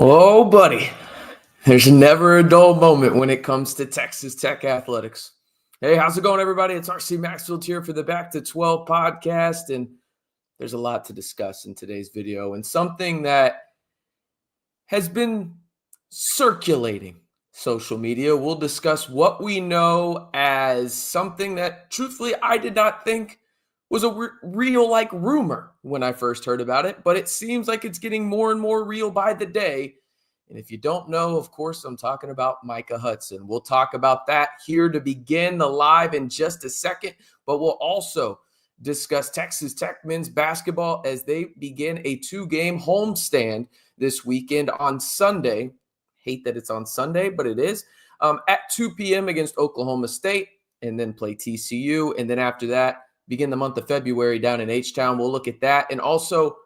Oh, buddy, there's never a dull moment when it comes to Texas Tech athletics. Hey, how's it going, everybody? It's RC Maxfield here for the Back to 12 podcast, and there's a lot to discuss in today's video, and something that has been circulating social media. We'll discuss what we know as something that, truthfully, I did not think was a real rumor when I first heard about it, but it seems like it's getting more and more real by the day. And if you don't know, of course, I'm talking about Micah Hudson. We'll talk about that here to begin the live in just a second, but we'll also discuss Texas Tech men's basketball as they begin a 2-game homestand this weekend on Sunday. Hate that it's on Sunday, but it is at 2 p.m. against Oklahoma State, and then play TCU. And then after that, begin the month of February down in H-Town. We'll look at that. And also,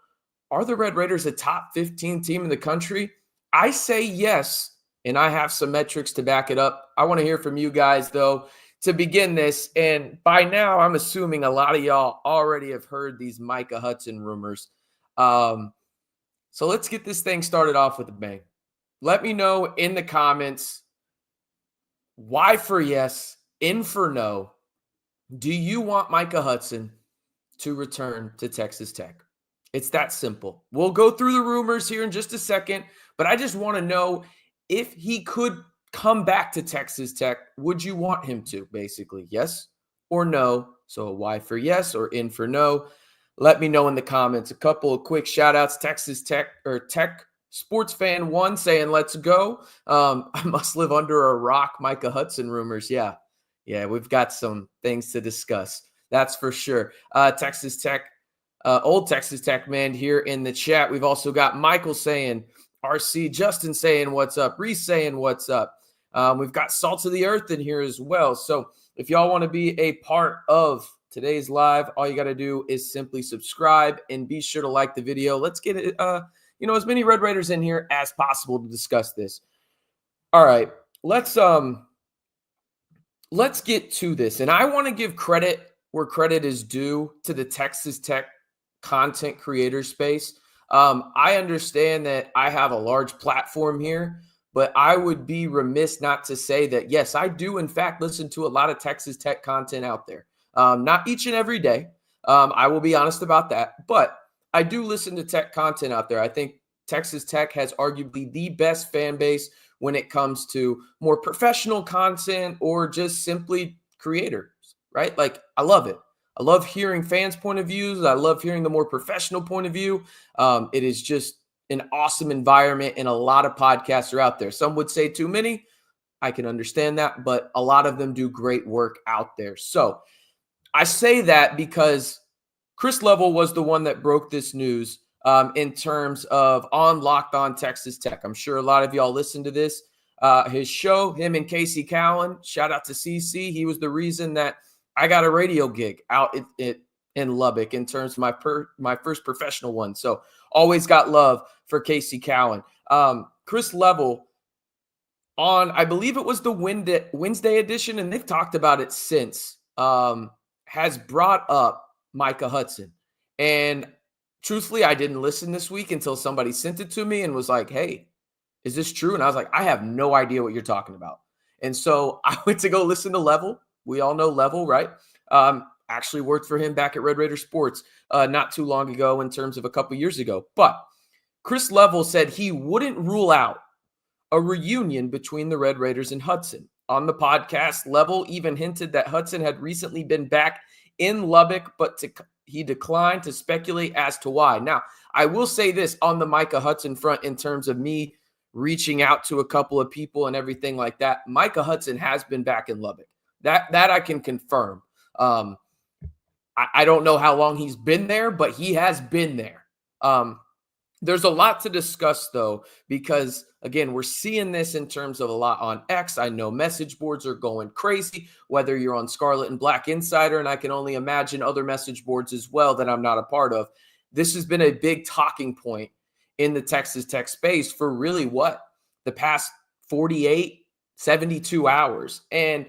are the Red Raiders a top 15 team in the country? I say yes, and I have some metrics to back it up. I want to hear from you guys, though, to begin this. And by now, I'm assuming a lot of y'all already have heard these Micah Hudson rumors. So let's get this thing started off with a bang. Let me know in the comments why for yes, in for no. Do you want Micah Hudson to return to Texas Tech? It's that simple. We'll go through the rumors here in just a second, but I just want to know if he could come back to Texas Tech, would you want him to, basically? Yes or no? So a Y for yes or in for no. Let me know in the comments. A couple of quick shout outs. Texas Tech or Tech Sports Fan 1 saying, let's go. I must live under a rock. Micah Hudson rumors. Yeah, we've got some things to discuss. That's for sure. Texas Tech, old Texas Tech man here in the chat. We've also got Michael saying, RC, Justin saying what's up, Reese saying what's up. We've got Salt of the Earth in here as well. So if y'all want to be a part of today's live, all you got to do is simply subscribe and be sure to like the video. Let's get it, as many Red Raiders in here as possible to discuss this. All right, let's get to this. And I want to give credit where credit is due to the Texas Tech content creator space. I understand that I have a large platform here, but I would be remiss not to say that, yes, I do, in fact, listen to a lot of Texas Tech content out there. Not each and every day. I will be honest about that. But I do listen to Tech content out there. I think Texas Tech has arguably the best fan base when it comes to more professional content or just simply creators, right? I love it. I love hearing fans' point of views. I love hearing the more professional point of view. It is just an awesome environment, and a lot of podcasts are out there. Some would say too many. I can understand that, but a lot of them do great work out there. So I say that because Chris Level was the one that broke this news in terms of on Locked On Texas Tech. I'm sure a lot of y'all listened to this. His show, him and Casey Cowan, shout out to CC. He was the reason that I got a radio gig out in Lubbock in terms of my first professional one. So always got love for Casey Cowan. Chris Level on, I believe it was the Wednesday edition, and they've talked about it since, has brought up Micah Hudson. And truthfully, I didn't listen this week until somebody sent it to me and was like, hey, is this true? And I was like, I have no idea what you're talking about. And so I went to go listen to Level. We all know Level, right? Actually worked for him back at Red Raider Sports not too long ago in terms of a couple years ago. But Chris Level said he wouldn't rule out a reunion between the Red Raiders and Hudson. On the podcast, Level even hinted that Hudson had recently been back in Lubbock, but he declined to speculate as to why. Now, I will say this on the Micah Hudson front in terms of me reaching out to a couple of people and everything like that. Micah Hudson has been back in Lubbock. That I can confirm. I don't know how long he's been there, but he has been there. There's a lot to discuss, though, because, again, we're seeing this in terms of a lot on X. I know message boards are going crazy, whether you're on Scarlet and Black Insider, and I can only imagine other message boards as well that I'm not a part of. This has been a big talking point in the Texas Tech space for really the past 48, 72 hours. And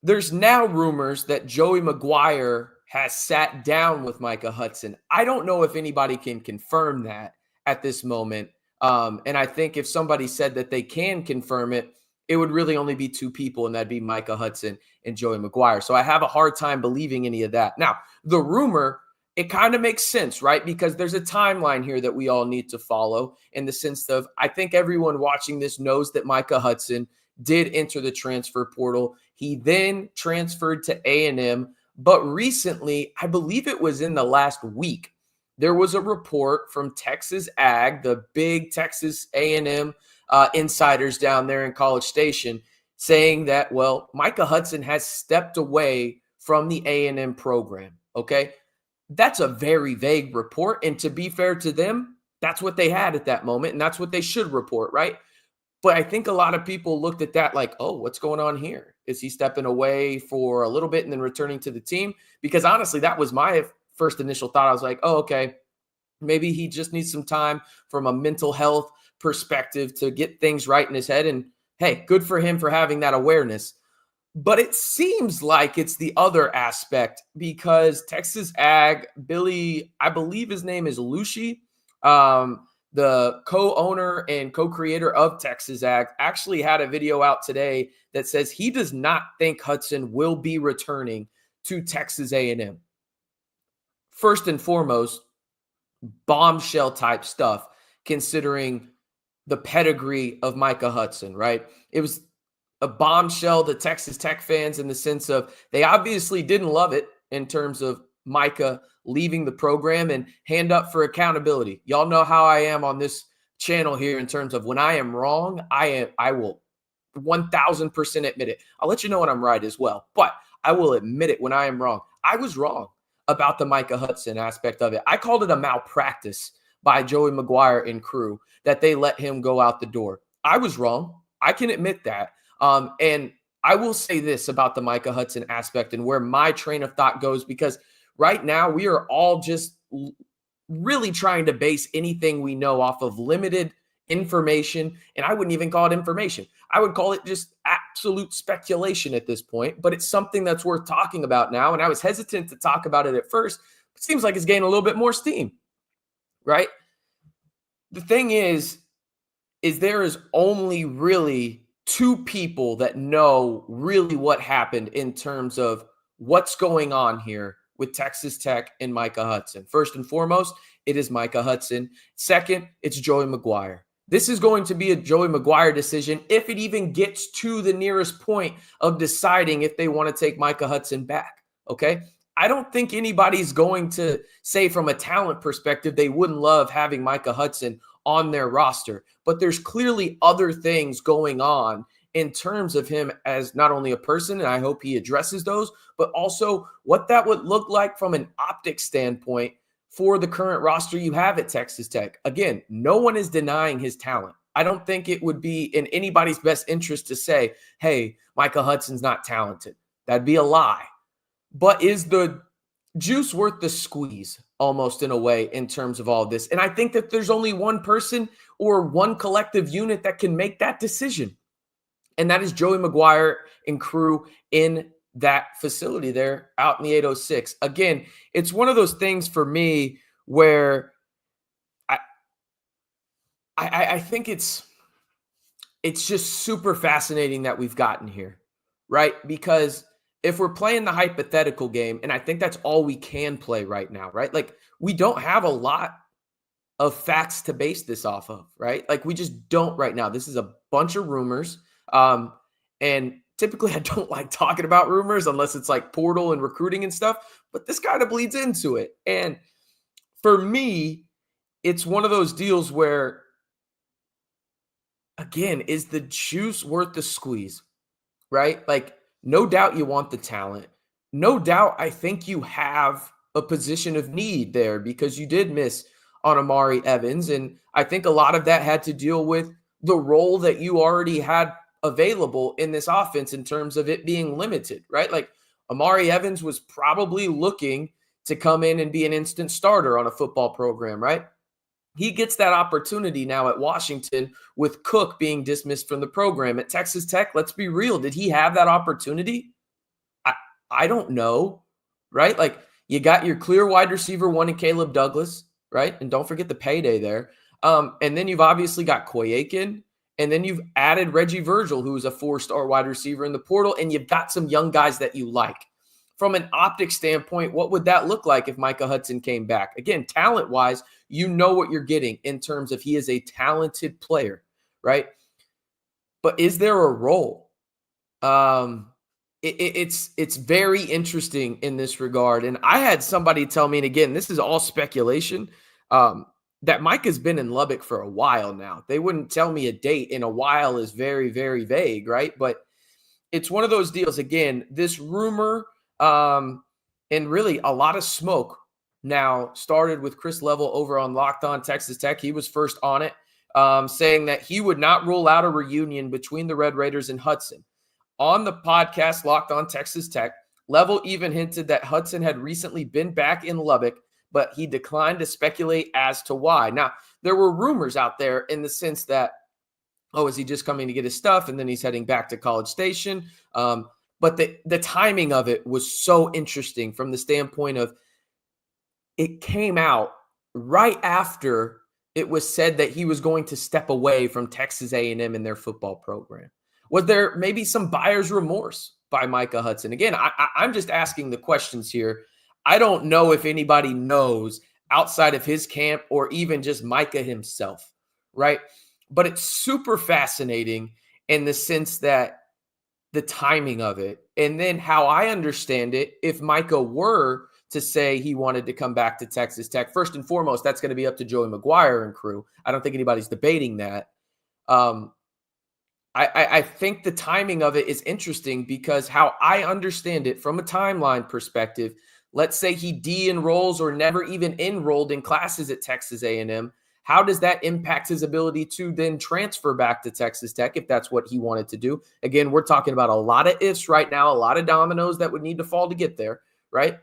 there's now rumors that Joey Maguire has sat down with Micah Hudson. I don't know if anybody can confirm that at this moment. And I think if somebody said that they can confirm it, it would really only be two people, and that'd be Micah Hudson and Joey Maguire. So I have a hard time believing any of that. Now, the rumor, it kind of makes sense, right? Because there's a timeline here that we all need to follow in the sense of, I think everyone watching this knows that Micah Hudson did enter the transfer portal. He then transferred to A&M, but recently, I believe it was in the last week, there was a report from Texas Ag, the big Texas A&M insiders down there in College Station, saying that, well, Micah Hudson has stepped away from the A&M program, okay? That's a very vague report, and to be fair to them, that's what they had at that moment, and that's what they should report, right? But I think a lot of people looked at that like, oh, what's going on here? Is he stepping away for a little bit and then returning to the team? Because honestly, that was my first initial thought. I was like, oh, okay, maybe he just needs some time from a mental health perspective to get things right in his head. And hey, good for him for having that awareness. But it seems like it's the other aspect because Texas Ag, Billy, I believe his name is Lucy, the co-owner and co-creator of Texas Ag, actually had a video out today that says he does not think Hudson will be returning to Texas A&M. First and foremost, bombshell type stuff, considering the pedigree of Micah Hudson, right? It was a bombshell to Texas Tech fans in the sense of they obviously didn't love it in terms of Micah leaving the program, and hand up for accountability. Y'all know how I am on this channel here in terms of when I am wrong, I will 1000% admit it. I'll let you know when I'm right as well, but I will admit it when I am wrong. I was wrong about the Micah Hudson aspect of it. I called it a malpractice by Joey Maguire and crew that they let him go out the door. I was wrong. I can admit that. And I will say this about the Micah Hudson aspect and where my train of thought goes, because right now we are all just really trying to base anything we know off of limited information. And I wouldn't even call it information. I would call it just absolute speculation at this point, but it's something that's worth talking about now. And I was hesitant to talk about it at first. It seems like it's gaining a little bit more steam, right? The thing is there is only really two people that know really what happened in terms of what's going on here with Texas Tech and Micah Hudson. First and foremost, it is Micah Hudson. Second, it's Joey Maguire. This is going to be a Joey Maguire decision if it even gets to the nearest point of deciding if they want to take Micah Hudson back, okay? I don't think anybody's going to say from a talent perspective they wouldn't love having Micah Hudson on their roster, but there's clearly other things going on in terms of him as not only a person, and I hope he addresses those, but also what that would look like from an optics standpoint for the current roster you have at Texas Tech. Again, no one is denying his talent. I don't think it would be in anybody's best interest to say, hey, Micah Hudson's not talented. That'd be a lie. But is the juice worth the squeeze almost in a way in terms of all of this? And I think that there's only one person or one collective unit that can make that decision. And that is Joey Maguire and crew in that facility there out in the 806. Again, it's one of those things for me where I think it's just super fascinating that we've gotten here, right? Because if we're playing the hypothetical game, and I think that's all we can play right now, right? Like, we don't have a lot of facts to base this off of, right? Like, we just don't right now. This is a bunch of rumors. And typically I don't like talking about rumors unless it's like portal and recruiting and stuff, but this kind of bleeds into it. And for me, it's one of those deals where, again, is the juice worth the squeeze, right? Like, no doubt you want the talent. No doubt I think you have a position of need there because you did miss on Amari Evans. And I think a lot of that had to deal with the role that you already had available in this offense in terms of it being limited, right? Like, Amari Evans was probably looking to come in and be an instant starter on a football program, right? He gets that opportunity now at Washington with Cook being dismissed from the program. At Texas Tech, let's be real. Did he have that opportunity? I don't know, right? Like, you got your clear wide receiver one in Caleb Douglas, right? And don't forget the payday there. And then you've obviously got Koyakin, and then you've added Reggie Virgil, who's a 4-star wide receiver in the portal, and you've got some young guys that you like. From an optic standpoint, what would that look like if Micah Hudson came back? Again, talent-wise, you know what you're getting in terms of he is a talented player, right? But is there a role? It's very interesting in this regard. And I had somebody tell me, and again, this is all speculation, that Mike has been in Lubbock for a while now. They wouldn't tell me a date, and a while is very, very vague, right? But it's one of those deals. Again, this rumor and really a lot of smoke now started with Chris Level over on Locked On Texas Tech. He was first on it, saying that he would not rule out a reunion between the Red Raiders and Hudson. On the podcast Locked On Texas Tech, Level even hinted that Hudson had recently been back in Lubbock, but he declined to speculate as to why. Now, there were rumors out there in the sense that, oh, is he just coming to get his stuff and then he's heading back to College Station? But the timing of it was so interesting from the standpoint of it came out right after it was said that he was going to step away from Texas A&M in their football program. Was there maybe some buyer's remorse by Micah Hudson? Again, I'm just asking the questions here. I don't know if anybody knows outside of his camp or even just Micah himself, right? But it's super fascinating in the sense that the timing of it, and then how I understand it, if Micah were to say he wanted to come back to Texas Tech, first and foremost, that's going to be up to Joey Maguire and crew. I don't think anybody's debating that. I think the timing of it is interesting because how I understand it from a timeline perspective, let's say he de-enrolls or never even enrolled in classes at Texas A&M. How does that impact his ability to then transfer back to Texas Tech if that's what he wanted to do? Again, we're talking about a lot of ifs right now, a lot of dominoes that would need to fall to get there, right?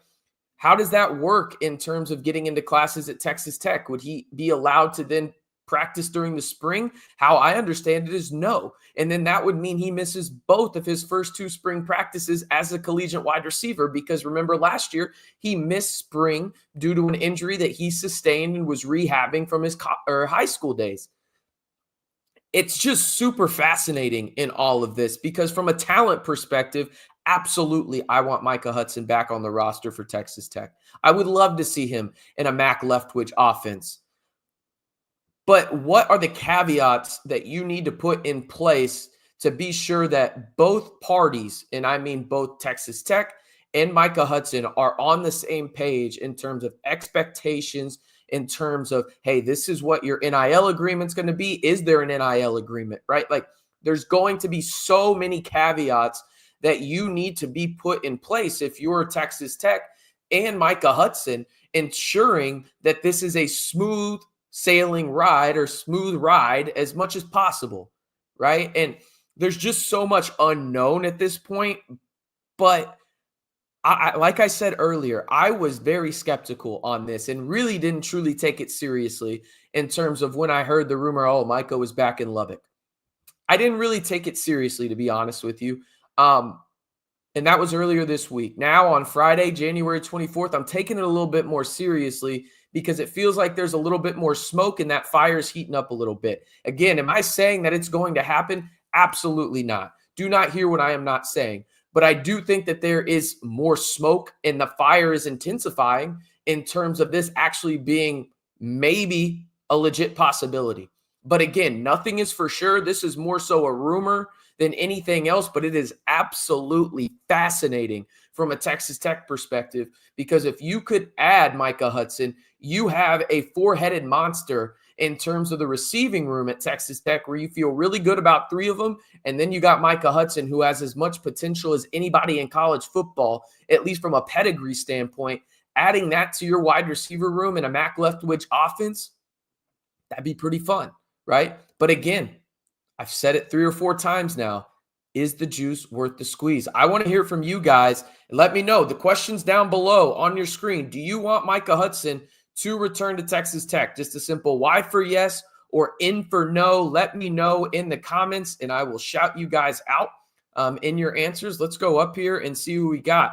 How does that work in terms of getting into classes at Texas Tech? Would he be allowed to then practice during the spring? How I understand it is no. And then that would mean he misses both of his first 2 spring practices as a collegiate wide receiver, because remember last year he missed spring due to an injury that he sustained and was rehabbing from his high school days. It's just super fascinating in all of this because from a talent perspective, absolutely, I want Micah Hudson back on the roster for Texas Tech. I would love to see him in a Mac Leftwich offense. But what are the caveats that you need to put in place to be sure that both parties, and I mean both Texas Tech and Micah Hudson, are on the same page in terms of expectations, in terms of, hey, this is what your NIL agreement's going to be. Is there an NIL agreement, right? Like there's going to be so many caveats that you need to be put in place if you're Texas Tech and Micah Hudson, ensuring that this is a smooth sailing ride or smooth ride as much as possible, right? And there's just so much unknown at this point. But I like I said earlier, I was very skeptical on this and really didn't truly take it seriously in terms of when I heard the rumor, oh, Micah was back in Lubbock. I didn't really take it seriously, to be honest with you. And that was earlier this week. Now on Friday, January 24th, I'm taking it a little bit more seriously because it feels like there's a little bit more smoke and that fire is heating up a little bit. Again, am I saying that it's going to happen? Absolutely not. Do not hear what I am not saying. But I do think that there is more smoke and the fire is intensifying in terms of this actually being maybe a legit possibility. But again, nothing is for sure. This is more so a rumor than anything else, but it is absolutely fascinating from a Texas Tech perspective, because if you could add Micah Hudson, you have a 4-headed monster in terms of the receiving room at Texas Tech where you feel really good about 3 of them. And then you got Micah Hudson, who has as much potential as anybody in college football, at least from a pedigree standpoint. Adding that to your wide receiver room in a Mac Leftwich offense, that'd be pretty fun, right? But again, I've said it 3 or 4 times now. Is the juice worth the squeeze? I want to hear from you guys. And let me know. The questions down below on your screen. Do you want Micah Hudson to return to Texas Tech? Just a simple Y for yes or N for no. Let me know in the comments, and I will shout you guys out in your answers. Let's go up here and see who we got.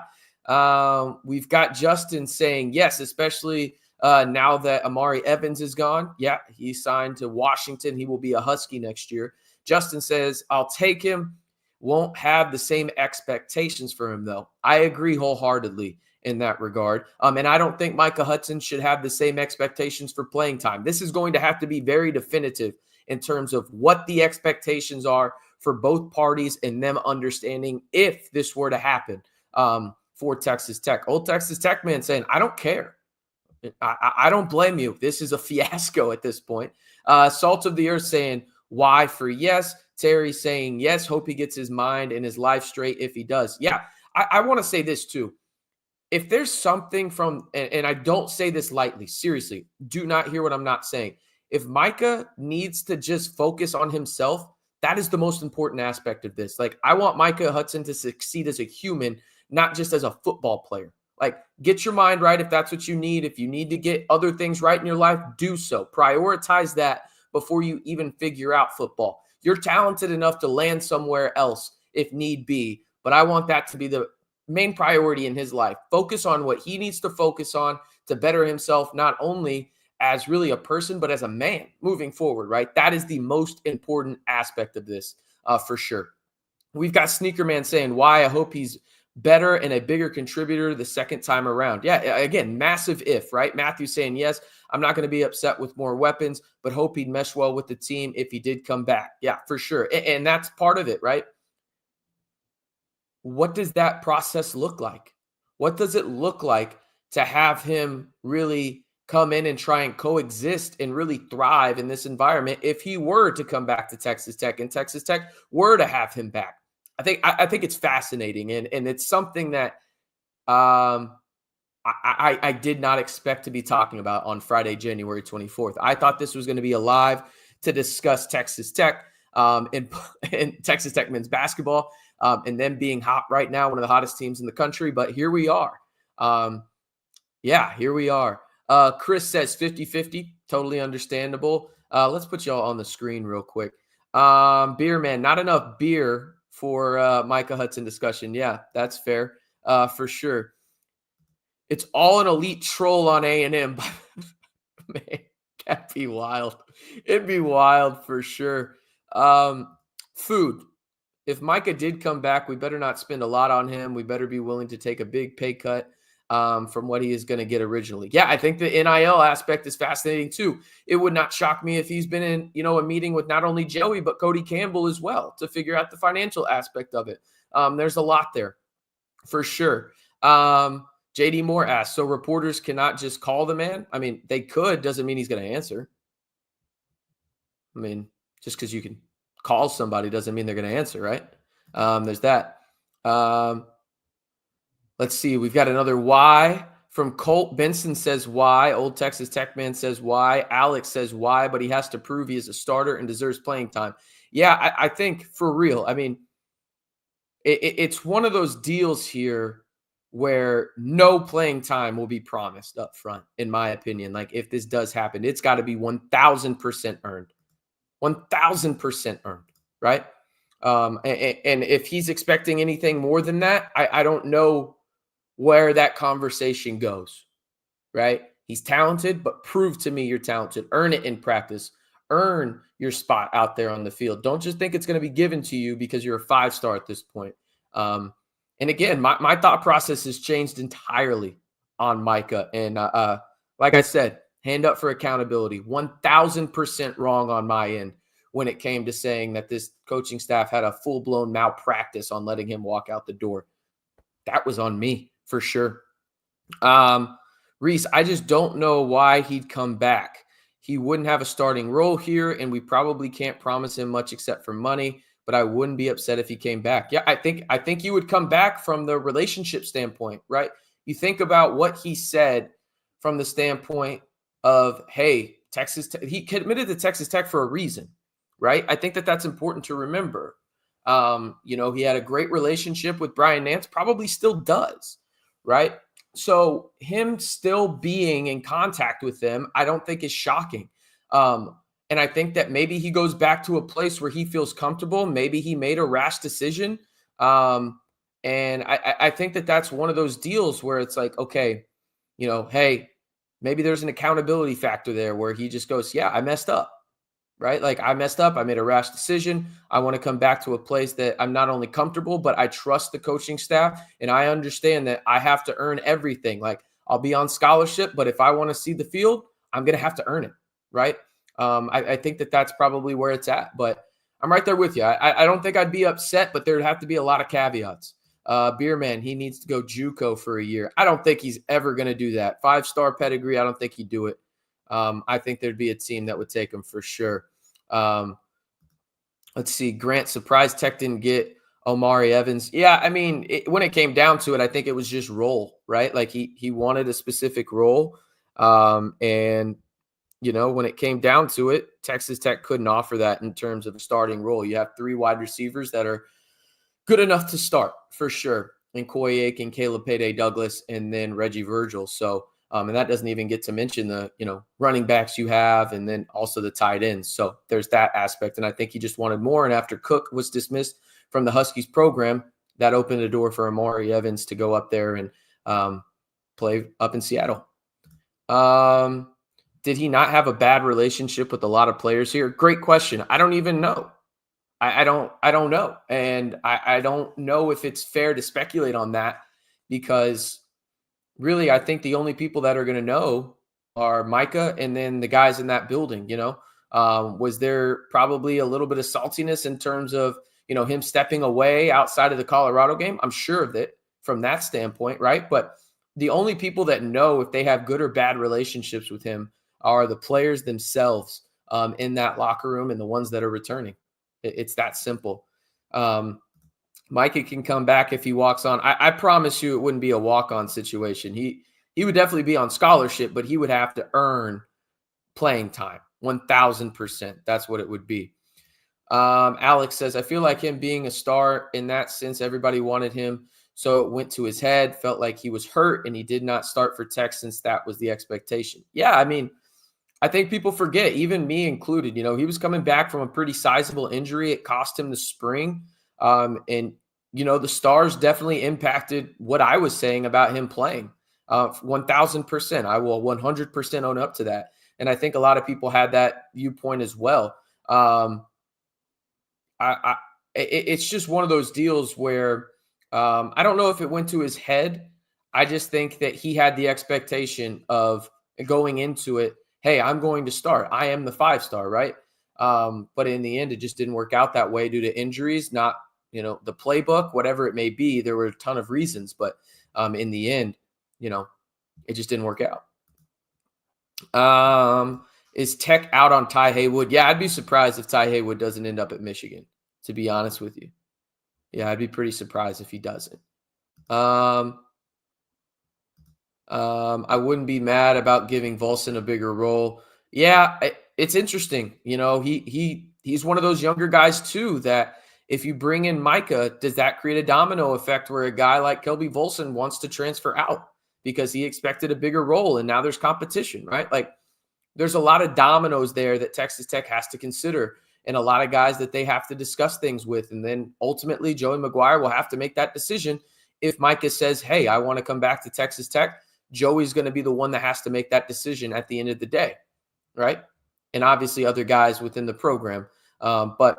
We've got Justin saying yes, especially Now that Amari Evans is gone, yeah, he signed to Washington. He will be a Husky next year. Justin says, I'll take him. Won't have the same expectations for him, though. I agree wholeheartedly in that regard. And I don't think Micah Hudson should have the same expectations for playing time. This is going to have to be very definitive in terms of what the expectations are for both parties and them understanding if this were to happen for Texas Tech. Old Texas Tech man saying, I don't care. I don't blame you. This is a fiasco at this point. Salt of the Earth saying, why for yes. Terry saying yes. Hope he gets his mind and his life straight if he does. Yeah, I want to say this too. If there's something from, and I don't say this lightly, seriously, do not hear what I'm not saying. If Micah needs to just focus on himself, that is the most important aspect of this. Like, I want Micah Hudson to succeed as a human, not just as a football player. Like, get your mind right if that's what you need. If you need to get other things right in your life, do so. Prioritize that before you even figure out football. You're talented enough to land somewhere else if need be, but I want that to be the main priority in his life. Focus on what he needs to focus on to better himself, not only as really a person, but as a man moving forward, right? That is the most important aspect of this for sure. We've got Sneaker Man saying, why? I hope he's better and a bigger contributor the second time around. Yeah, again, massive if, right? Matthew saying, yes, I'm not going to be upset with more weapons, but hope he'd mesh well with the team if he did come back. Yeah, for sure. And that's part of it, right? What does that process look like? What does it look like to have him really come in and try and coexist and really thrive in this environment if he were to come back to Texas Tech and Texas Tech were to have him back? I think it's fascinating, and it's something that I did not expect to be talking about on Friday, January 24th. I thought this was going to be a live to discuss Texas Tech and Texas Tech men's basketball and them being hot right now, one of the hottest teams in the country. But here we are. Here we are. Chris says 50-50, totally understandable. Let's put y'all on the screen real quick. Beer man, not enough beer for Micah Hudson discussion. Yeah, that's fair for sure. It's all an elite troll on A&M. Man, that'd be wild. It'd be wild for sure. Food. If Micah did come back, we better not spend a lot on him. We better be willing to take a big pay cut from what he is going to get originally. Yeah, I think the NIL aspect is fascinating too. It would not shock me if he's been in, a meeting with not only Joey, but Cody Campbell as well to figure out the financial aspect of it. There's a lot there for sure. JD Moore asked, so reporters cannot just call the man? I mean, they could, doesn't mean he's going to answer. I mean, just because you can call somebody doesn't mean they're going to answer, right? There's that. Let's see. We've got another why from Colt. Benson says why. Old Texas Tech man says why. Alex says why, but he has to prove he is a starter and deserves playing time. Yeah, I think for real. I mean, it's one of those deals here where no playing time will be promised up front, in my opinion. Like, if this does happen, it's got to be 1,000% earned. 1,000% earned, right? And if he's expecting anything more than that, I don't know where that conversation goes, right? He's talented, but prove to me you're talented. Earn it in practice. Earn your spot out there on the field. Don't just think it's going to be given to you because you're a 5-star at this point. And again, my thought process has changed entirely on Micah. And like I said, hand up for accountability. 1,000% wrong on my end when it came to saying that this coaching staff had a full-blown malpractice on letting him walk out the door. That was on me for sure. Reese, I just don't know why he'd come back. He wouldn't have a starting role here, and we probably can't promise him much except for money, but I wouldn't be upset if he came back. Yeah, I think you would come back from the relationship standpoint, right? You think about what he said from the standpoint of, hey, Texas Tech, he committed to Texas Tech for a reason, right? I think that's important to remember. He had a great relationship with Brian Nance, probably still does, right? So him still being in contact with them, I don't think is shocking. And I think that maybe he goes back to a place where he feels comfortable. Maybe he made a rash decision. And I think that's one of those deals where it's like, okay, hey, Maybe there's an accountability factor there where he just goes, yeah, I messed up, right? Like I messed up. I made a rash decision. I want to come back to a place that I'm not only comfortable, but I trust the coaching staff. And I understand that I have to earn everything. Like I'll be on scholarship, but if I want to see the field, I'm going to have to earn it, right? I think that that's probably where it's at, but I'm right there with you. I don't think I'd be upset, but there'd have to be a lot of caveats. Beerman, he needs to go JUCO for a year. I don't think he's ever going to do that. 5-star pedigree, I don't think he'd do it. I think there'd be a team that would take him for sure. Let's see. Grant, surprise Tech didn't get Omari Evans. Yeah, I mean, when it came down to it, I think it was just role, right? Like he wanted a specific role. And, you know, when it came down to it, Texas Tech couldn't offer that in terms of a starting role. You have 3 wide receivers that are good enough to start for sure. And Koye Aiken, Caleb Payday Douglas, and then Reggie Virgil. So, and that doesn't even get to mention the, you know, running backs you have, and then also the tight ends. So there's that aspect. And I think he just wanted more. And after Cook was dismissed from the Huskies program, that opened the door for Omari Evans to go up there and play up in Seattle. Did he not have a bad relationship with a lot of players here? Great question. I don't even know. I don't know. And I don't know if it's fair to speculate on that, because really, I think the only people that are going to know are Micah and then the guys in that building. You know, was there probably a little bit of saltiness in terms of, you know, him stepping away outside of the Colorado game? I'm sure of it from that standpoint, right? But the only people that know if they have good or bad relationships with him are the players themselves in that locker room and the ones that are returning. It's that simple. Micah can come back if he walks on. I promise you it wouldn't be a walk-on situation. He would definitely be on scholarship, but he would have to earn playing time, 1,000%. That's what it would be. Alex says, I feel like him being a star in that sense, everybody wanted him, so it went to his head, felt like he was hurt, and he did not start for Tech since that was the expectation. Yeah, I mean, I think people forget, even me included, you know, he was coming back from a pretty sizable injury. It cost him the spring. And, you know, the stars definitely impacted what I was saying about him playing 1,000%. I will 100% own up to that. And I think a lot of people had that viewpoint as well. It's just one of those deals where I don't know if it went to his head. I just think that he had the expectation of going into it, hey, I'm going to start. I am the 5-star, right? But in the end, it just didn't work out that way due to injuries, not, you know, the playbook, whatever it may be. There were a ton of reasons, but in the end, you know, it just didn't work out. Is Tech out on Ty Haywood? Yeah, I'd be surprised if Ty Haywood doesn't end up at Michigan, to be honest with you. Yeah, I'd be pretty surprised if he doesn't. I wouldn't be mad about giving Volson a bigger role. Yeah, it's interesting. You know, he's one of those younger guys too, that if you bring in Micah, does that create a domino effect where a guy like Kelby Volson wants to transfer out because he expected a bigger role and now there's competition, right? Like there's a lot of dominoes there that Texas Tech has to consider and a lot of guys that they have to discuss things with. And then ultimately Joey Maguire will have to make that decision. If Micah says, hey, I want to come back to Texas Tech, Joey's going to be the one that has to make that decision at the end of the day, right? And obviously other guys within the program. But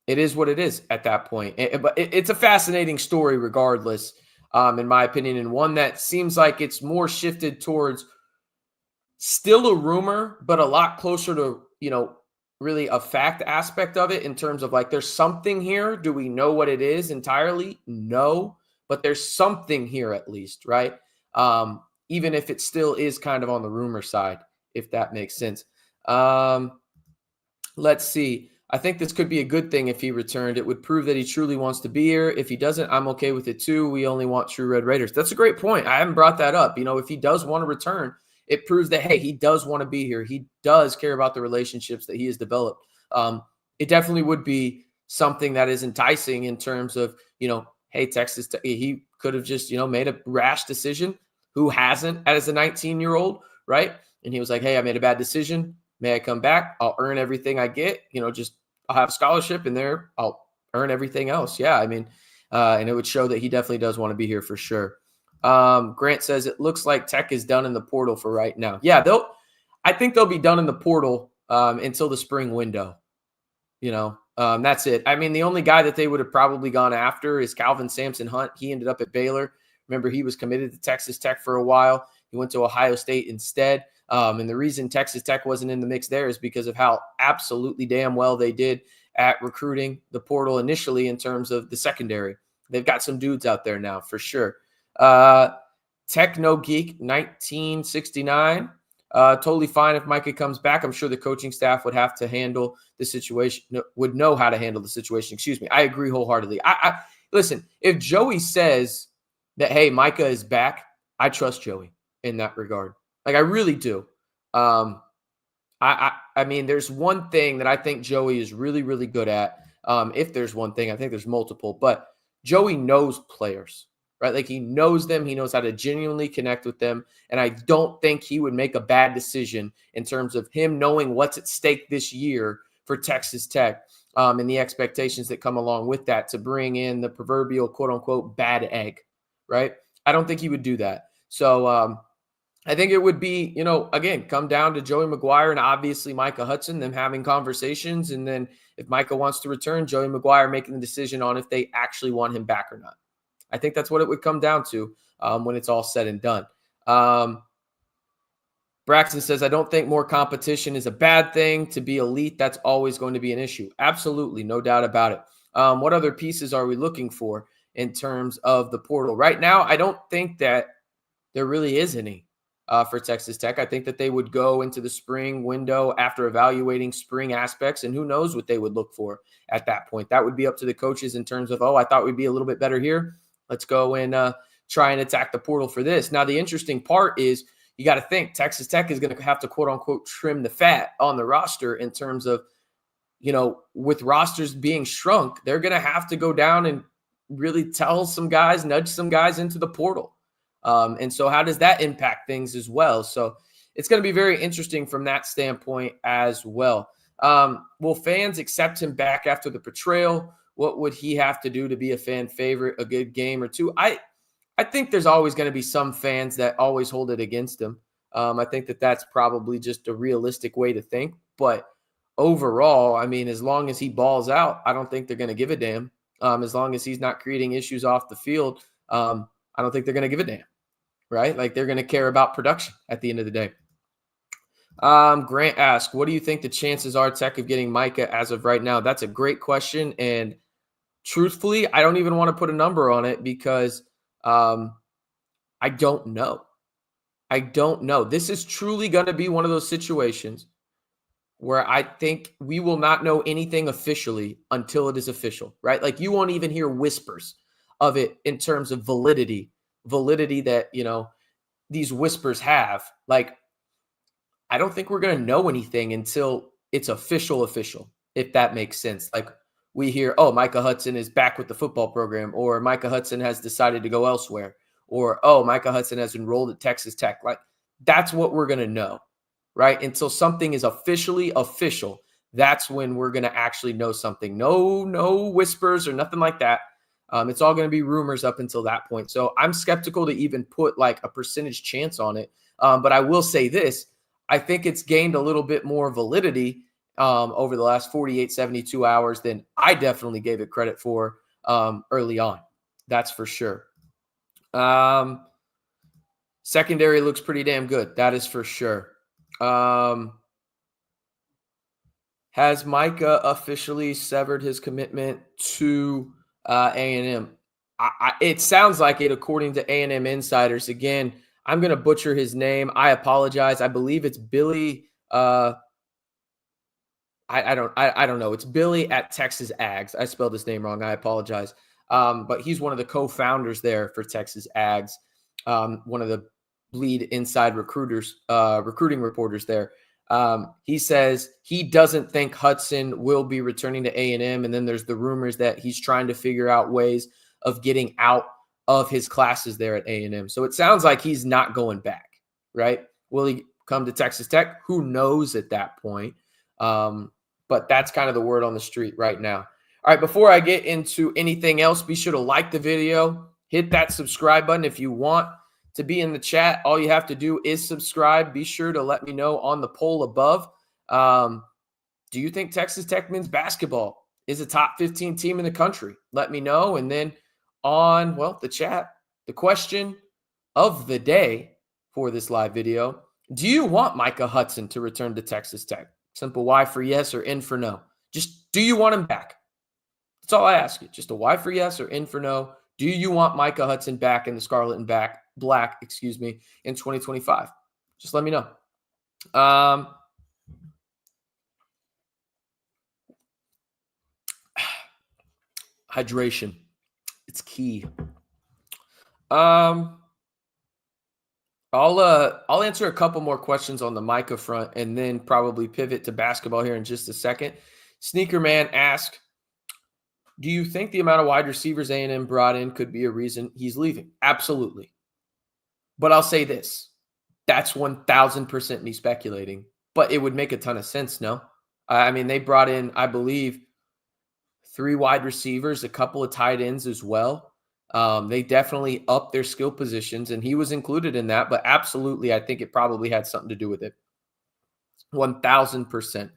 it is what it is at that point. But it's a fascinating story regardless, in my opinion, and one that seems like it's more shifted towards still a rumor, but a lot closer to, you know, really a fact aspect of it in terms of like, there's something here. Do we know what it is entirely? No, but there's something here at least, right? Even if it still is kind of on the rumor side, if that makes sense. Let's see. I think this could be a good thing if he returned. It would prove that he truly wants to be here. If he doesn't, I'm okay with it too. We only want true Red Raiders. That's a great point. I haven't brought that up. You know, if he does want to return, it proves that, hey, he does want to be here. He does care about the relationships that he has developed. It definitely would be something that is enticing in terms of, you know, hey, Texas, he could have just, you know, made a rash decision. Who hasn't as a 19-year-old, right? And he was like, hey, I made a bad decision. May I come back? I'll earn everything I get. You know, just I'll have a scholarship in there. I'll earn everything else. Yeah, I mean, and it would show that he definitely does want to be here for sure. Grant says it looks like Tech is done in the portal for right now. Yeah, I think they'll be done in the portal until the spring window. That's it. I mean, the only guy that they would have probably gone after is Calvin Sampson-Hunt. He ended up at Baylor. Remember, he was committed to Texas Tech for a while. He went to Ohio State instead. And the reason Texas Tech wasn't in the mix there is because of how absolutely damn well they did at recruiting the portal initially in terms of the secondary. They've got some dudes out there now for sure. Techno Geek 1969. Totally fine if Micah comes back. I'm sure the coaching staff would have to handle the situation, would know how to handle the situation. Excuse me. I agree wholeheartedly. Listen, if Joey says that, hey, Micah is back, I trust Joey in that regard. Like, I really do. I mean, there's one thing that I think Joey is really, really good at. If there's one thing, I think there's multiple, but Joey knows players, right? Like, he knows them. He knows how to genuinely connect with them. And I don't think he would make a bad decision in terms of him knowing what's at stake this year for Texas Tech and the expectations that come along with that to bring in the proverbial quote unquote bad egg, right? I don't think he would do that. So I think it would be, again, come down to Joey Maguire and obviously Micah Hudson, them having conversations. And then if Micah wants to return, Joey Maguire making the decision on if they actually want him back or not. I think that's what it would come down to when it's all said and done. Braxton says, I don't think more competition is a bad thing. To be elite, that's always going to be an issue. Absolutely, no doubt about it. What other pieces are we looking for in terms of the portal? Right now, I don't think that there really is any for Texas Tech. I think that they would go into the spring window after evaluating spring aspects, and who knows what they would look for at that point. That would be up to the coaches in terms of, I thought we'd be a little bit better here. Let's go and try and attack the portal for this. Now, the interesting part is you got to think Texas Tech is going to have to, quote unquote, trim the fat on the roster in terms of, with rosters being shrunk, they're going to have to go down and really tell some guys, nudge some guys into the portal. And so how does that impact things as well? So it's going to be very interesting from that standpoint as well. Will fans accept him back after the betrayal? What would he have to do to be a fan favorite, a good game or two? I think there's always going to be some fans that always hold it against him. I think that that's probably just a realistic way to think. But overall, I mean, as long as he balls out, I don't think they're going to give a damn. As long as he's not creating issues off the field, I don't think they're going to give a damn, right? Like, they're going to care about production at the end of the day. Grant asked, what do you think the chances are, Tech, of getting Micah as of right now? That's a great question. And truthfully, I don't even want to put a number on it because I don't know. This is truly going to be one of those situations where I think we will not know anything officially until it is official, right? Like, you won't even hear whispers of it in terms of validity that, these whispers have. Like, I don't think we're going to know anything until it's official, if that makes sense. Like, we hear, Micah Hudson is back with the football program, or Micah Hudson has decided to go elsewhere, or, Micah Hudson has enrolled at Texas Tech. Like, that's what we're going to know, right? Until something is officially official, that's when we're going to actually know something. No whispers or nothing like that. It's all going to be rumors up until that point. So I'm skeptical to even put like a percentage chance on it. But I will say this, I think it's gained a little bit more validity over the last 48, 72 hours than I definitely gave it credit for early on. That's for sure. Secondary looks pretty damn good. That is for sure. Has Micah officially severed his commitment to A&M? It sounds like it, according to A&M insiders. Again, I'm going to butcher his name. I apologize. I believe it's Billy. I don't know. It's Billy at Texas Aggies. I spelled his name wrong. I apologize. But he's one of the co-founders there for Texas Aggies. One of the lead inside recruiting reporters there. He says he doesn't think Hudson will be returning to A&M. And then there's the rumors that he's trying to figure out ways of getting out of his classes there at A&M. So it sounds like he's not going back, right? Will he come to Texas Tech? Who knows at that point? But that's kind of the word on the street right now. All right, before I get into anything else, be sure to like the video, hit that subscribe button. If you want to be in the chat, all you have to do is subscribe. Be sure to let me know on the poll above. Do you think Texas Tech men's basketball is a top 15 team in the country? Let me know. And then on, the chat, the question of the day for this live video: do you want Micah Hudson to return to Texas Tech? Simple Y for yes or N for no. Just, do you want him back? That's all I ask you. Just a Y for yes or N for no. Do you want Micah Hudson back in the scarlet and black, in 2025? Just let me know. Hydration. It's key. I'll answer a couple more questions on the Micah front and then probably pivot to basketball here in just a second. Sneaker Man asked, do you think the amount of wide receivers A&M brought in could be a reason he's leaving? Absolutely. But I'll say this. That's 1,000% me speculating. But it would make a ton of sense, no? I mean, they brought in, I believe, 3 wide receivers, a couple of tight ends as well. They definitely upped their skill positions, and he was included in that. But absolutely, I think it probably had something to do with it. 1,000%.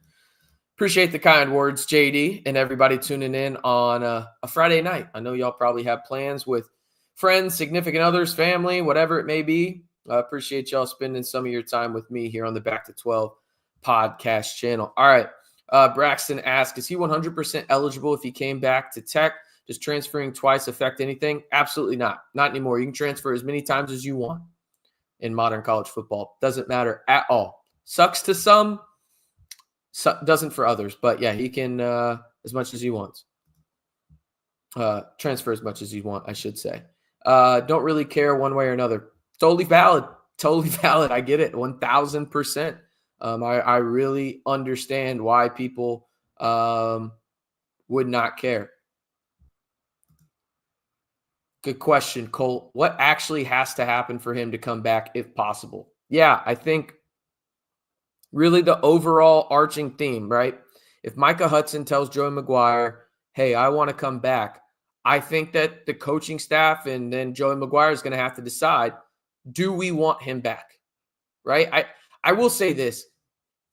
Appreciate the kind words, JD, and everybody tuning in on a Friday night. I know y'all probably have plans with friends, significant others, family, whatever it may be. I appreciate y'all spending some of your time with me here on the Back to 12 podcast channel. All right. Braxton asked, is he 100% eligible if he came back to Tech? Does transferring twice affect anything? Absolutely not. Not anymore. You can transfer as many times as you want in modern college football. Doesn't matter at all. Sucks to some, doesn't for others. But yeah, he can as much as he wants. Transfer as much as you want, I should say. Don't really care one way or another. Totally valid. Totally valid. I get it. 1,000%. I really understand why people would not care. Good question, Colt. What actually has to happen for him to come back if possible? Yeah, I think really the overall arching theme, right? If Micah Hudson tells Joey Maguire, hey, I want to come back, I think that the coaching staff and then Joey Maguire is going to have to decide, do we want him back, right? I will say this.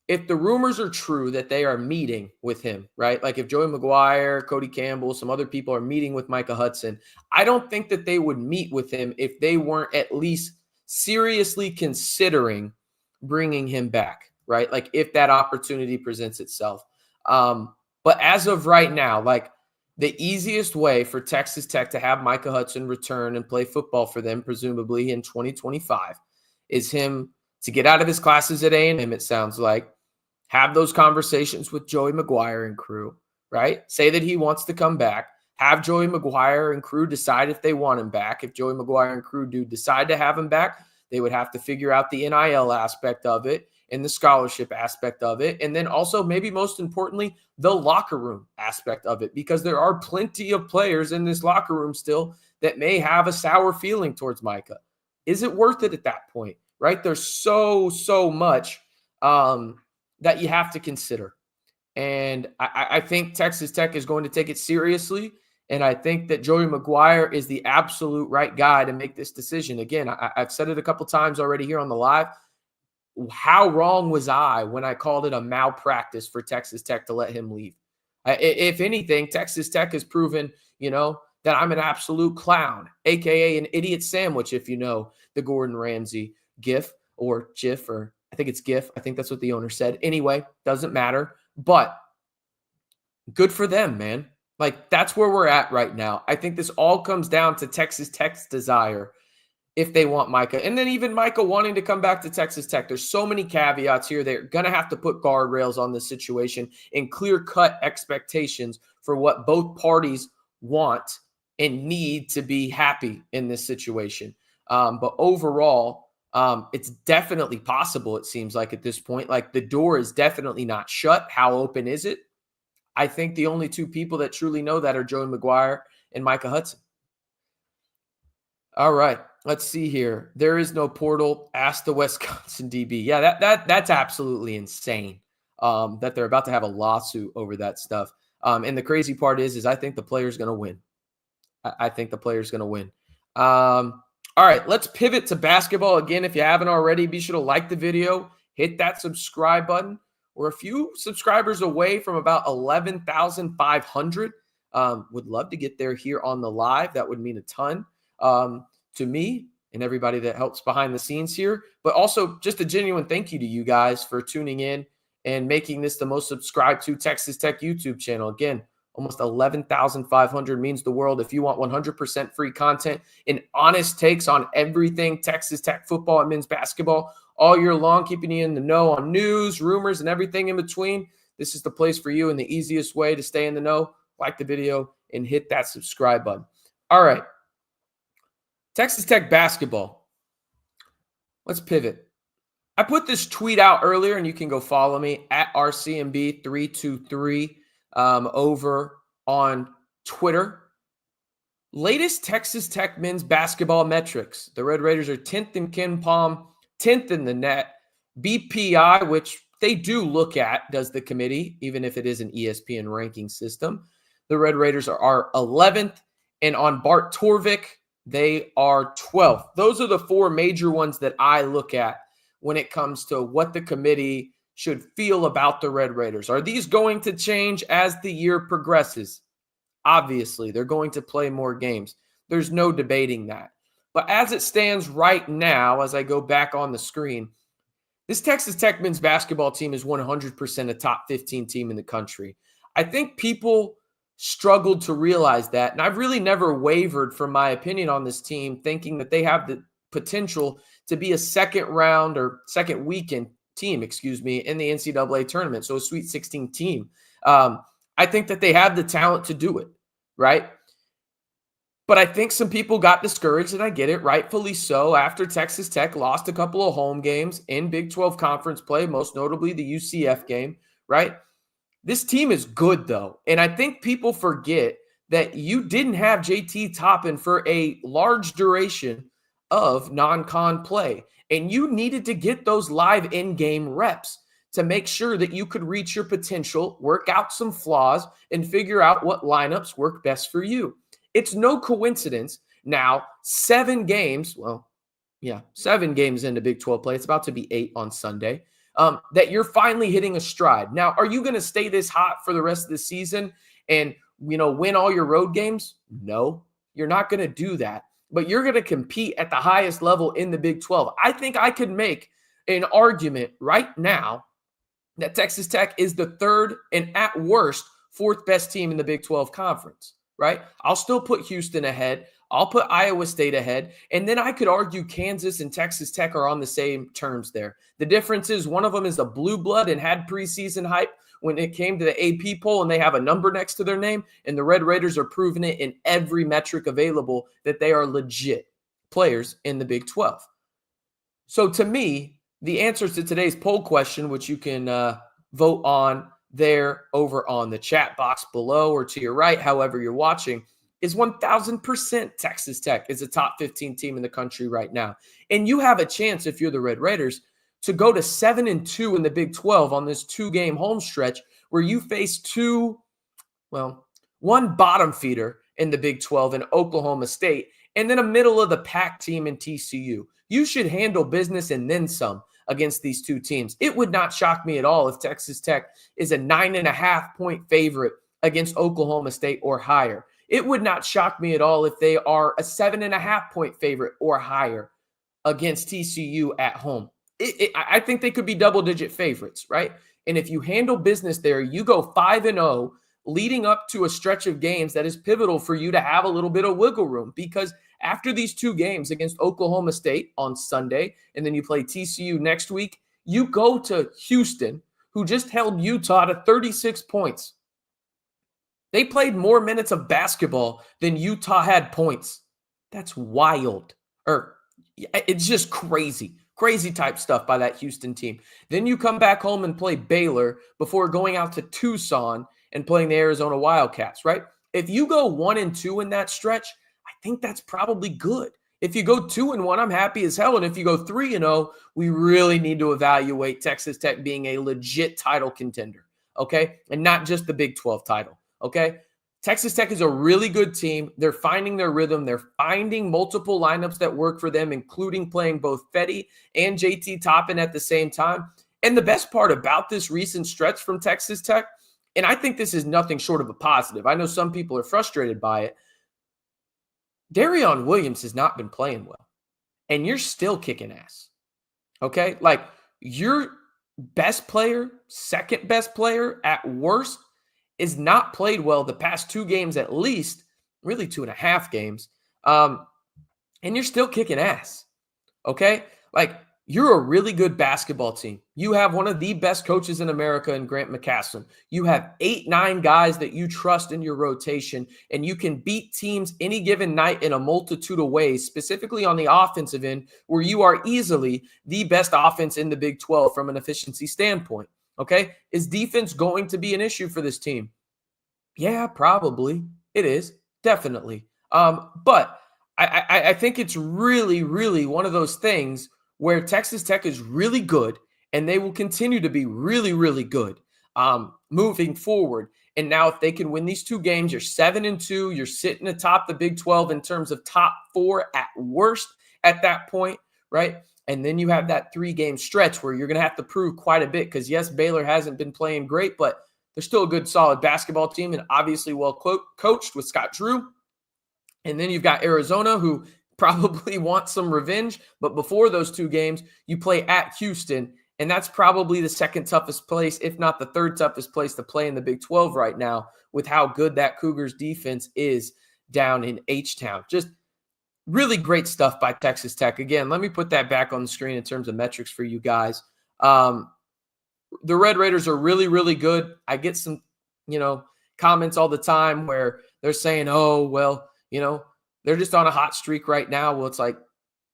If the rumors are true that they are meeting with him, right? Like if Joey Maguire, Cody Campbell, some other people are meeting with Micah Hudson, I don't think that they would meet with him if they weren't at least seriously considering bringing him back, right? Like if that opportunity presents itself. But as of right now, like the easiest way for Texas Tech to have Micah Hudson return and play football for them, presumably in 2025, is him to get out of his classes at A&M, it sounds like, have those conversations with Joey Maguire and crew, right? Say that he wants to come back. Have Joey Maguire and crew decide if they want him back. If Joey Maguire and crew do decide to have him back, they would have to figure out the NIL aspect of it and the scholarship aspect of it. And then also, maybe most importantly, the locker room aspect of it, because there are plenty of players in this locker room still that may have a sour feeling towards Micah. Is it worth it at that point, right? There's so much that you have to consider. And I think Texas Tech is going to take it seriously. And I think that Joey Maguire is the absolute right guy to make this decision. Again, I've said it a couple times already here on the live. How wrong was I when I called it a malpractice for Texas Tech to let him leave? If anything, Texas Tech has proven, that I'm an absolute clown, a.k.a. an idiot sandwich, if you know the Gordon Ramsay gif or GIF, or I think it's GIF. I think that's what the owner said. Anyway, doesn't matter. But good for them, man. Like, that's where we're at right now. I think this all comes down to Texas Tech's desire if they want Micah. And then even Micah wanting to come back to Texas Tech. There's so many caveats here. They're going to have to put guardrails on this situation and clear-cut expectations for what both parties want and need to be happy in this situation. But overall, it's definitely possible, it seems like at this point. Like, the door is definitely not shut. How open is it? I think the only two people that truly know that are Joey Maguire and Micah Hudson. All right, let's see here. There is no portal. Ask the Wisconsin DB. Yeah, that's absolutely insane that they're about to have a lawsuit over that stuff. And the crazy part is I think the player's going to win. I think the player's going to win. All right, let's pivot to basketball. Again, if you haven't already, be sure to like the video, hit that subscribe button. We're a few subscribers away from about 11,500. Would love to get there here on the live. That would mean a ton to me and everybody that helps behind the scenes here. But also just a genuine thank you to you guys for tuning in and making this the most subscribed to Texas Tech YouTube channel. Again, almost 11,500 means the world. If you want 100% free content and honest takes on everything Texas Tech football and men's basketball all year long, keeping you in the know on news, rumors, and everything in between, this is the place for you and the easiest way to stay in the know. Like the video and hit that subscribe button. All right. Texas Tech basketball. Let's pivot. I put this tweet out earlier, and you can go follow me at RCMB323 over on Twitter. Latest Texas Tech men's basketball metrics. The Red Raiders are 10th in KenPom, 10th in the net. BPI, which they do look at, does the committee, even if it is an ESPN ranking system. The Red Raiders are 11th, and on Bart Torvik, they are 12th. Those are the four major ones that I look at when it comes to what the committee should feel about the Red Raiders. Are these going to change as the year progresses? Obviously, they're going to play more games. There's no debating that. But as it stands right now, as I go back on the screen, this Texas Tech men's basketball team is 100% a top 15 team in the country. I think people struggled to realize that, and I've really never wavered from my opinion on this team, thinking that they have the potential to be a second weekend team, in the NCAA tournament, so a Sweet 16 team. I think that they have the talent to do it, right? But I think some people got discouraged, and I get it, rightfully so, after Texas Tech lost a couple of home games in Big 12 conference play, most notably the UCF game, right? This team is good, though, and I think people forget that you didn't have JT Toppin for a large duration of non-con play, and you needed to get those live in-game reps to make sure that you could reach your potential, work out some flaws, and figure out what lineups work best for you. It's no coincidence now, 7 games into Big 12 play. It's about to be 8 on Sunday. That you're finally hitting a stride. Now, are you going to stay this hot for the rest of the season and, win all your road games? No, you're not going to do that. But you're going to compete at the highest level in the Big 12. I think I could make an argument right now that Texas Tech is the third and at worst fourth best team in the Big 12 conference, right? I'll still put Houston ahead. I'll put Iowa State ahead. And then I could argue Kansas and Texas Tech are on the same terms there. The difference is one of them is a blue blood and had preseason hype when it came to the AP poll, and they have a number next to their name. And the Red Raiders are proving it in every metric available that they are legit players in the Big 12. So to me, the answers to today's poll question, which you can vote on there over on the chat box below or to your right, however you're watching, is 1,000% Texas Tech is a top 15 team in the country right now. And you have a chance, if you're the Red Raiders, to go to 7-2 in the Big 12 on this 2-game home stretch where you face one bottom feeder in the Big 12 in Oklahoma State, and then a middle-of-the-pack team in TCU. You should handle business and then some against these two teams. It would not shock me at all if Texas Tech is a 9.5-point favorite against Oklahoma State or higher. It would not shock me at all if they are a 7.5-point favorite or higher against TCU at home. I think they could be double-digit favorites, right? And if you handle business there, you go 5-0 leading up to a stretch of games that is pivotal for you to have a little bit of wiggle room, because after these 2 games against Oklahoma State on Sunday, and then you play TCU next week, you go to Houston, who just held Utah to 36 points. They played more minutes of basketball than Utah had points. That's wild. It's just crazy. Crazy type stuff by that Houston team. Then you come back home and play Baylor before going out to Tucson and playing the Arizona Wildcats, right? If you go 1-2 in that stretch, I think that's probably good. If you go 2-1, I'm happy as hell. And if you go 3-0, we really need to evaluate Texas Tech being a legit title contender, okay? And not just the Big 12 title, okay? Texas Tech is a really good team. They're finding their rhythm. They're finding multiple lineups that work for them, including playing both Fetty and JT Toppin at the same time. And the best part about this recent stretch from Texas Tech, and I think this is nothing short of a positive. I know some people are frustrated by it. Darion Williams has not been playing well, and you're still kicking ass. Okay? Like, your best player, second best player at worst, is not played well the past 2 games at least, really 2.5 games. And you're still kicking ass. Okay? Like, you're a really good basketball team. You have one of the best coaches in America in Grant McCasland. You have 8-9 guys that you trust in your rotation, and you can beat teams any given night in a multitude of ways, specifically on the offensive end, where you are easily the best offense in the Big 12 from an efficiency standpoint. Okay? Is defense going to be an issue for this team? Yeah, probably. It is. Definitely. But I think it's really, really one of those things where Texas Tech is really good, and they will continue to be really, really good moving forward. And now if they can win these 2 games, you're 7-2. You're sitting atop the Big 12 in terms of top 4 at worst at that point, right? And then you have that 3-game stretch where you're going to have to prove quite a bit because, yes, Baylor hasn't been playing great, but they're still a good, solid basketball team and obviously well coached with Scott Drew. And then you've got Arizona, who probably wants some revenge. But before those 2 games, you play at Houston, and that's probably the second toughest place, if not the third toughest place to play in the Big 12 right now with how good that Cougars defense is down in H-Town. Just really great stuff by Texas Tech. Again, let me put that back on the screen in terms of metrics for you guys. The Red Raiders are really, really good. I get some, comments all the time where they're saying, oh, well, they're just on a hot streak right now. Well, it's like,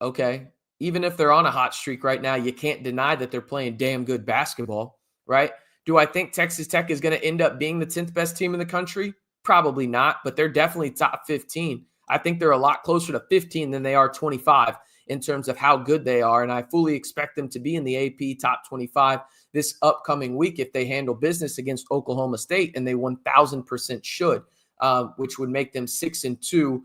okay, even if they're on a hot streak right now, you can't deny that they're playing damn good basketball, right? Do I think Texas Tech is going to end up being the 10th best team in the country? Probably not, but they're definitely top 15. I think they're a lot closer to 15 than they are 25 in terms of how good they are, and I fully expect them to be in the AP top 25 this upcoming week if they handle business against Oklahoma State, and they 1,000% should, which would make them 6-2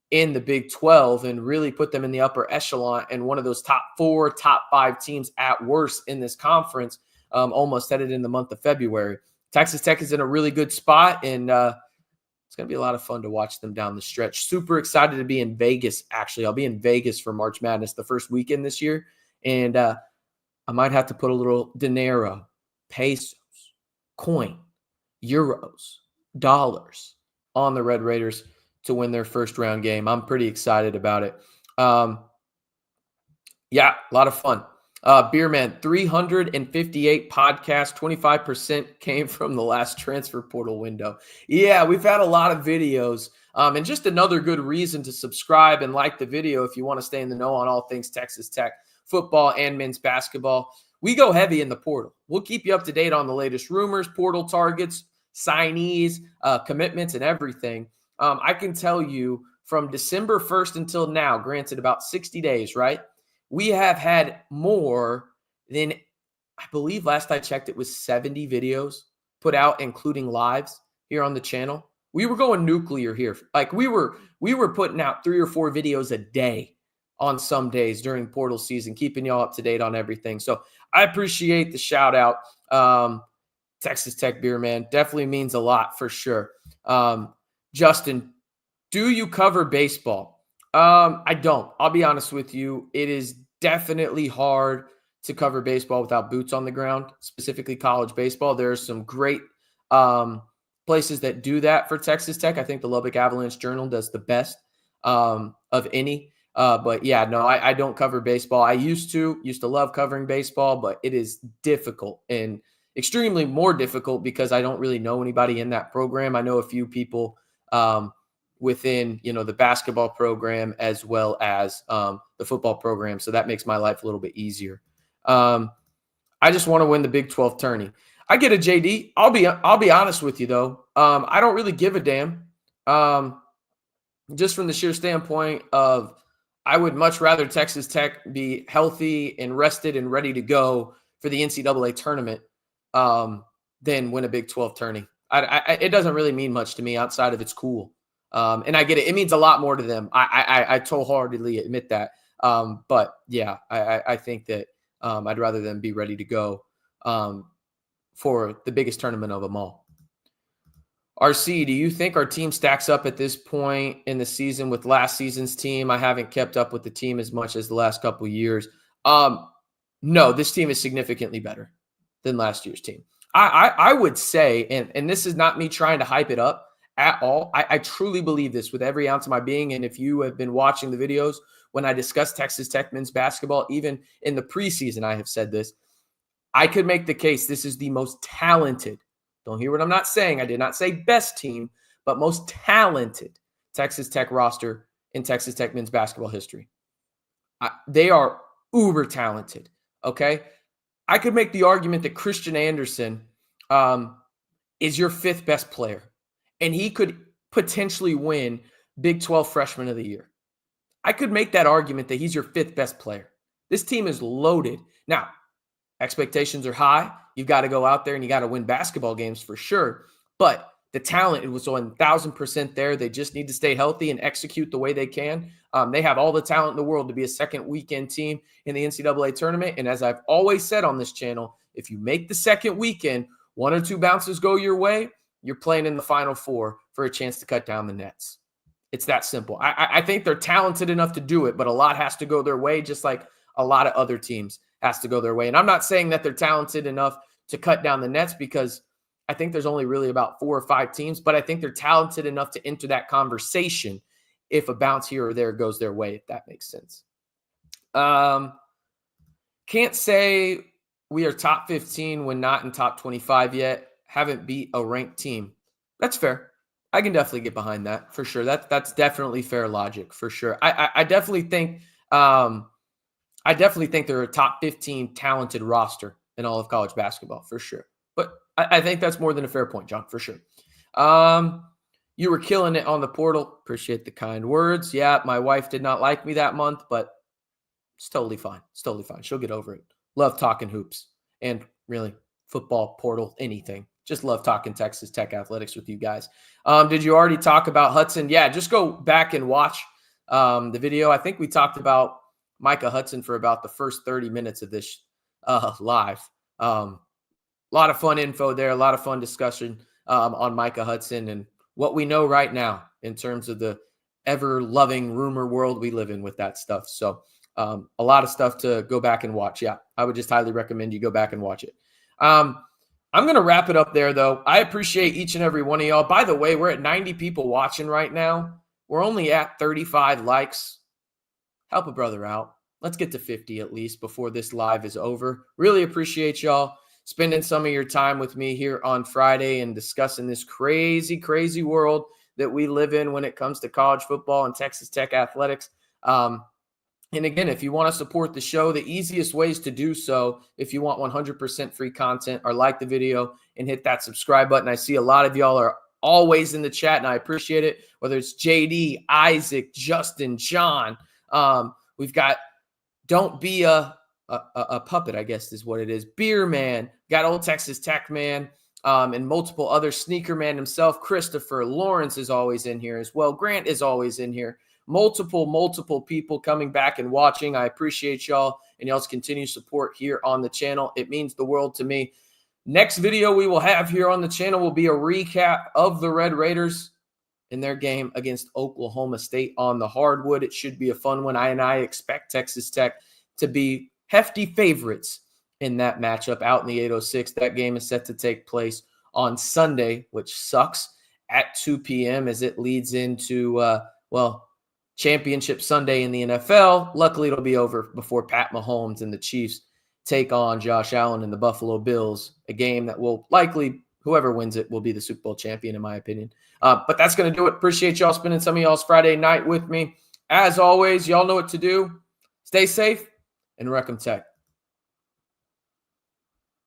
in the Big 12 and really put them in the upper echelon and one of those top 4, top 5 teams at worst in this conference, almost headed in the month of February. Texas Tech is in a really good spot, and it's going to be a lot of fun to watch them down the stretch. Super excited to be in Vegas, actually. I'll be in Vegas for March Madness the first weekend this year, and I might have to put a little dinero, pesos, coin, euros, dollars on the Red Raiders to win their first round game. I'm pretty excited about it. Yeah, a lot of fun. Beerman, 358 podcasts, 25% came from the last transfer portal window. Yeah, we've had a lot of videos. And just another good reason to subscribe and like the video if you want to stay in the know on all things Texas Tech football and men's basketball. We go heavy in the portal. We'll keep you up to date on the latest rumors, portal targets, signees, commitments, and everything. I can tell you from December 1st until now, granted about 60 days, right? We have had more than, I believe last I checked, it was 70 videos put out, including lives here on the channel. We were going nuclear here. Like we were putting out 3 or 4 videos a day on some days during portal season, keeping y'all up to date on everything. So I appreciate the shout out. Texas Tech Beer Man definitely means a lot for sure. Justin, do you cover baseball? I don't. I'll be honest with you. It is definitely hard to cover baseball without boots on the ground, specifically college baseball. There are some great places that do that for Texas Tech. I think the Lubbock Avalanche Journal does the best of any. But yeah, no, I don't cover baseball. I used to love covering baseball, but it is difficult and extremely more difficult because I don't really know anybody in that program. I know a few people within, the basketball program as well as the football program. So that makes my life a little bit easier. I just want to win the Big 12 tourney. I get a JD. I'll be honest with you though. I don't really give a damn. Just from the sheer standpoint of I would much rather Texas Tech be healthy and rested and ready to go for the NCAA tournament than win a Big 12 tourney. It doesn't really mean much to me outside of it's cool. And I get it. It means a lot more to them. I wholeheartedly admit that. But yeah, I think that I'd rather them be ready to go for the biggest tournament of them all. RC, do you think our team stacks up at this point in the season with last season's team? I haven't kept up with the team as much as the last couple of years. No, this team is significantly better than last year's team. I would say, and this is not me trying to hype it up at all. I truly believe this with every ounce of my being. And if you have been watching the videos when I discuss Texas Tech men's basketball, even in the preseason, I have said this. I could make the case this is the most talented. Don't hear what I'm not saying. I did not say best team, but most talented Texas Tech roster in Texas Tech men's basketball history. They are uber talented, okay? I could make the argument that Christian Anderson is your fifth best player, and he could potentially win Big 12 Freshman of the Year. I could make that argument that he's your fifth best player. This team is loaded. Now, expectations are high. You've got to go out there and you got to win basketball games for sure. But the talent, it was 1,000% there. They just need to stay healthy and execute the way they can. They have all the talent in the world to be a second weekend team in the NCAA tournament. And as I've always said on this channel, if you make the second weekend, one or two bounces go your way, you're playing in the Final Four for a chance to cut down the nets. It's that simple. I think they're talented enough to do it, but a lot has to go their way, just like a lot of other teams has to go their way. And I'm not saying that they're talented enough to cut down the nets, because I think there's only really about 4 or 5 teams, but I think they're talented enough to enter that conversation if a bounce here or there goes their way, if that makes sense. Can't say we are top 15 when not in top 25 yet. Haven't beat a ranked team. That's fair. I can definitely get behind that for sure. That's definitely fair logic for sure. I definitely think they're a top 15 talented roster in all of college basketball for sure. But I think that's more than a fair point, John, for sure. You were killing it on the portal. Appreciate the kind words. Yeah, my wife did not like me that month, but it's totally fine. It's totally fine. She'll get over it. Love talking hoops and really football, portal, anything. Just love talking Texas Tech athletics with you guys. Did you already talk about Hudson? Yeah, just go back and watch the video. I think we talked about Micah Hudson for about the first 30 minutes of this live. A lot of fun info there, a lot of fun discussion on Micah Hudson and what we know right now in terms of the ever-loving rumor world we live in with that stuff. So a lot of stuff to go back and watch. Yeah, I would just highly recommend you go back and watch it. I'm going to wrap it up there, though. I appreciate each and every one of y'all. By the way, we're at 90 people watching right now. We're only at 35 likes. Help a brother out. Let's get to 50 at least before this live is over. Really appreciate y'all spending some of your time with me here on Friday and discussing this crazy, crazy world that we live in when it comes to college football and Texas Tech athletics. And again, if you want to support the show, the easiest ways to do so, if you want 100% free content, are like the video and hit that subscribe button. I see a lot of y'all are always in the chat, and I appreciate it, whether it's JD, Isaac, Justin, John. We've got Don't Be a Puppet, I guess is what it is. Beer Man, got Old Texas Tech Man, and multiple other Sneaker Man himself. Christopher Lawrence is always in here as well. Grant is always in here. Multiple people coming back and watching. I appreciate y'all and y'all's continued support here on the channel. It means the world to me. Next video we will have here on the channel will be a recap of the Red Raiders in their game against Oklahoma State on the hardwood. It should be a fun one. I expect Texas Tech to be hefty favorites in that matchup out in the 806. That game is set to take place on Sunday, which sucks, at 2 p.m. as it leads into, Championship Sunday in the NFL. Luckily, it'll be over before Pat Mahomes and the Chiefs take on Josh Allen and the Buffalo Bills, a game that will likely, whoever wins it, will be the Super Bowl champion, in my opinion. But that's going to do it. Appreciate y'all spending some of y'all's Friday night with me. As always, y'all know what to do. Stay safe and wreck 'em Tech.